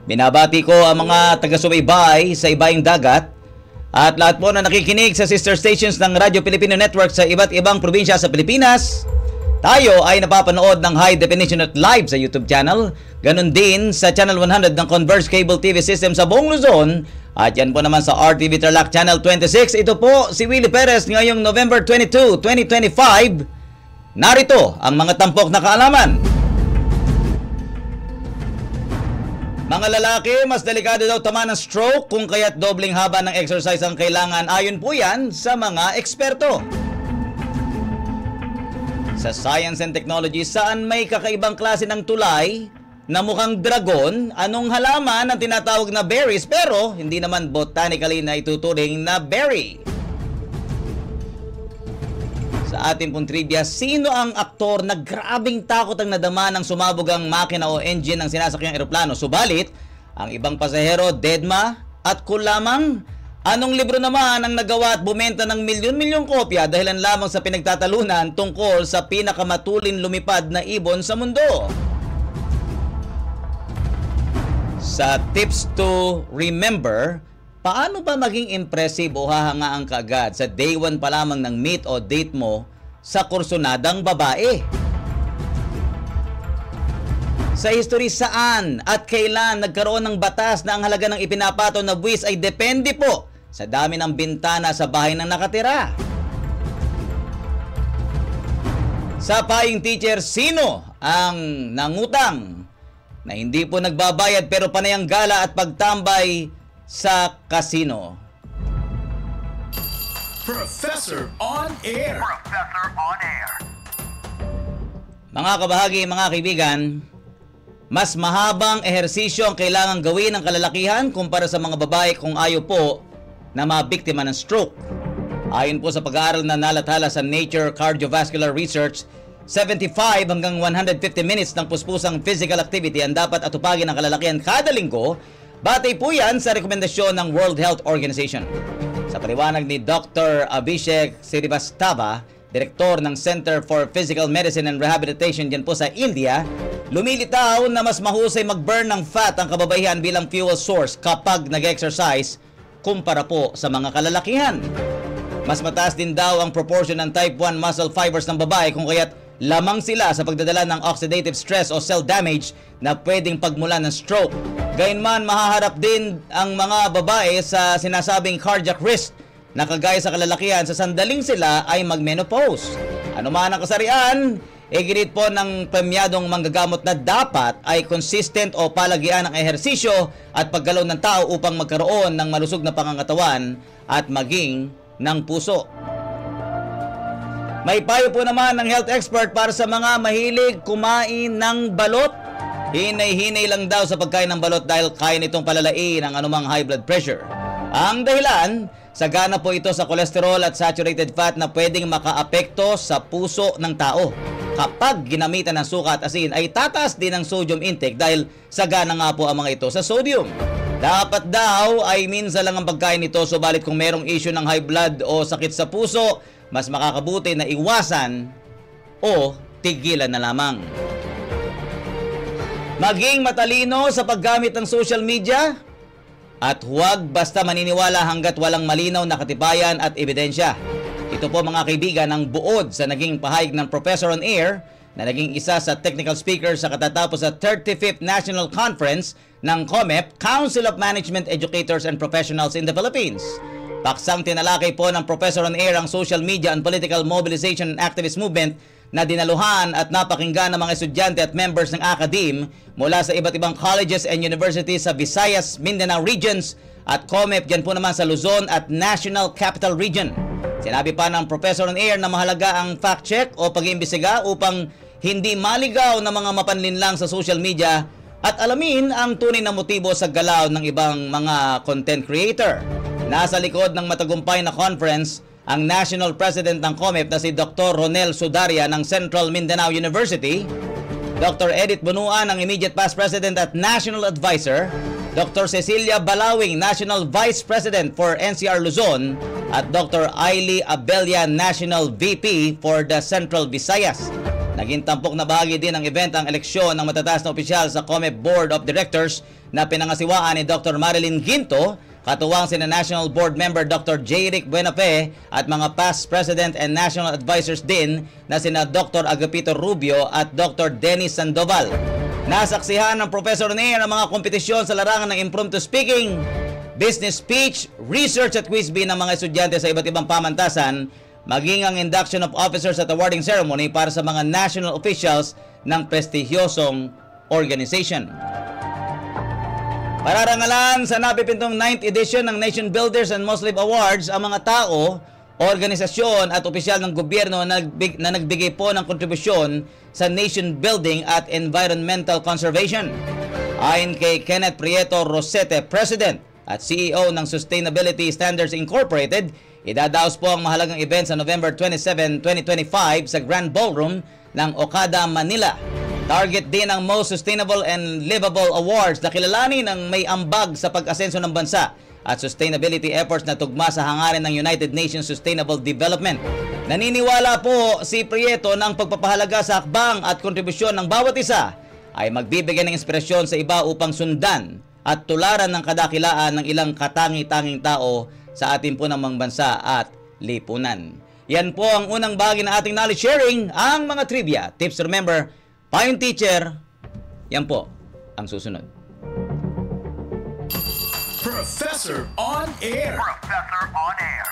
Binabati ko ang mga taga-subaybay sa ibaing dagat at lahat po na nakikinig sa sister stations ng Radyo Pilipino Network sa iba't ibang probinsya sa Pilipinas. Tayo ay napapanood ng high definition at live sa YouTube channel. Ganon din sa Channel 100 ng Converge Cable TV System sa buong Luzon. At yan po naman sa RTV Tarlac Channel 26. Ito po si Willie Perez ngayong November 22, 2025. Narito ang mga tampok na kaalaman. Mga lalaki, mas delikado daw tama ng stroke kung kaya't dobling haba ng exercise ang kailangan. Ayon po yan sa mga eksperto. Sa Science and Technology, saan may kakaibang klase ng tulay na mukhang dragon, anong halaman ang tinatawag na berries pero hindi naman botanically na ituturing na berry? Sa ating pong trivia, sino ang aktor na grabing takot ang nadama ng sumabog ang makina o engine ng sinasakyang eroplano? Subalit, ang ibang pasahero, deadma at cool lamang. Anong libro naman ang nagawa at bumenta ng milyon-milyong kopya dahilan lamang sa pinagtatalunan tungkol sa pinakamatulin lumipad na ibon sa mundo? Sa tips to remember, paano ba maging impressive o hahangaan ka agad sa day 1 pa lamang ng meet o date mo sa kursunadang babae? Sa history, saan at kailan nagkaroon ng batas na ang halaga ng ipinapato na buwis ay depende po sa dami ng bintana sa bahay ng nakatira? Sa paying teacher, sino ang nangutang na hindi po nagbabayad pero panayang gala at pagtambay sa casino? Professor on Air. Professor on Air. Mga kabahagi, mga kaibigan, mas mahabang ehersisyo ang kailangang gawin ng kalalakihan kumpara sa mga babae kung ayaw po na mabiktima ng stroke. Ayon po sa pag-aaral na nalathala sa Nature Cardiovascular Research, 75 hanggang 150 minutes ng puspusang physical activity ang dapat atupagin ng kalalakihan kada linggo. Batay po yan sa rekomendasyon ng World Health Organization. Sa paliwanag ni Dr. Abhishek Srivastava, Direktor ng Center for Physical Medicine and Rehabilitation dyan po sa India, lumilitaw na mas mahusay mag-burn ng fat ang kababaihan bilang fuel source kapag nag-exercise kumpara po sa mga kalalakihan. Mas mataas din daw ang proportion ng type 1 muscle fibers ng babae kung kaya't lamang sila sa pagdadala ng oxidative stress o cell damage na pwedeng pagmulan ng stroke. Gayunman, mahaharap din ang mga babae sa sinasabing cardiac risk na kagaya sa kalalakihan sa sandaling sila ay mag-menopause. Ano man ang kasarian, iginit po ng premyadong manggagamot na dapat ay consistent o palagian ng ehersisyo at paggalaw ng tao upang magkaroon ng malusog na pangangatawan at maging ng puso. May payo po naman ng health expert para sa mga mahilig kumain ng balot. Hinay-hinay lang daw sa pagkain ng balot dahil kaya nitong palalain ang anumang high blood pressure. Ang dahilan, sagana po ito sa cholesterol at saturated fat na pwedeng makaapekto sa puso ng tao. Kapag ginamitan ng suka at asin ay tataas din ang sodium intake dahil sagana nga po ang mga ito sa sodium. Dapat daw ay minsan lang ang pagkain nito, subalit kung merong issue ng high blood o sakit sa puso, mas makakabuti na iwasan o tigilan na lamang. Maging matalino sa paggamit ng social media at huwag basta maniniwala hanggat walang malinaw na katibayan at ebidensya. Ito po mga kaibigan ang buod sa naging pahayag ng Professor on Air na naging isa sa technical speakers sa katatapos sa 35th National Conference ng COMEP, Council of Management Educators and Professionals in the Philippines. Paksang tinalakay po ng Professor on Air ang social media and political mobilization and activist movement na dinaluhan at napakinggan ng mga estudyante at members ng academe mula sa iba't ibang colleges and universities sa Visayas, Mindanao regions at COMEP dyan po naman sa Luzon at National Capital Region. Sinabi pa ng Professor on Air na mahalaga ang fact check o pag-iimbestiga upang hindi maligaw ng mga mapanlinlang sa social media at alamin ang tunay na motibo sa galaw ng ibang mga content creator. Nasa likod ng matagumpay na conference ang National President ng COMEP na si Dr. Ronel Sudaria ng Central Mindanao University, Dr. Edith Bunuan ng Immediate Past President at National Advisor, Dr. Cecilia Balawing, National Vice President for NCR Luzon, at Dr. Ailey Abella, National VP for the Central Visayas. Naging tampok na bahagi din ng event ang eleksyon ng matataas na opisyal sa COMEP Board of Directors na pinangasiwaan ni Dr. Marilyn Ginto, katuwang sina National Board Member Dr. J. Rick Buenafe at mga past President and National Advisors din na sina Dr. Agapito Rubio at Dr. Dennis Sandoval. Nasaksihan ng Professor Nair ang mga kompetisyon sa larangan ng impromptu speaking, business speech, research at quiz bee ng mga estudyante sa iba't ibang pamantasan, maging ang induction of officers at awarding ceremony para sa mga national officials ng prestigyosong organization. Pararangalan sa napipintong 9th edition ng Nation Builders and Muslim Awards ang mga tao, organisasyon at opisyal ng gobyerno na nagbigay po ng kontribusyon sa nation building at environmental conservation. Ayon kay Kenneth Prieto Rosete, President at CEO ng Sustainability Standards Incorporated, idadaos po ang mahalagang event sa November 27, 2025 sa Grand Ballroom ng Okada, Manila. Target din ang Most Sustainable and Livable Awards na kilalanin ng may ambag sa pag-asenso ng bansa at sustainability efforts na tugma sa hangarin ng United Nations Sustainable Development. Naniniwala po si Prieto na ang pagpapahalaga sa hakbang at kontribusyon ng bawat isa ay magbibigay ng inspirasyon sa iba upang sundan at tularan ng kadakilaan ng ilang katangi-tanging tao sa ating po namang bansa at lipunan. Yan po ang unang bahagi ng ating knowledge sharing, ang mga trivia. Tips to remember, Payong Teacher, yan po ang susunod. Professor on Air. Professor on Air.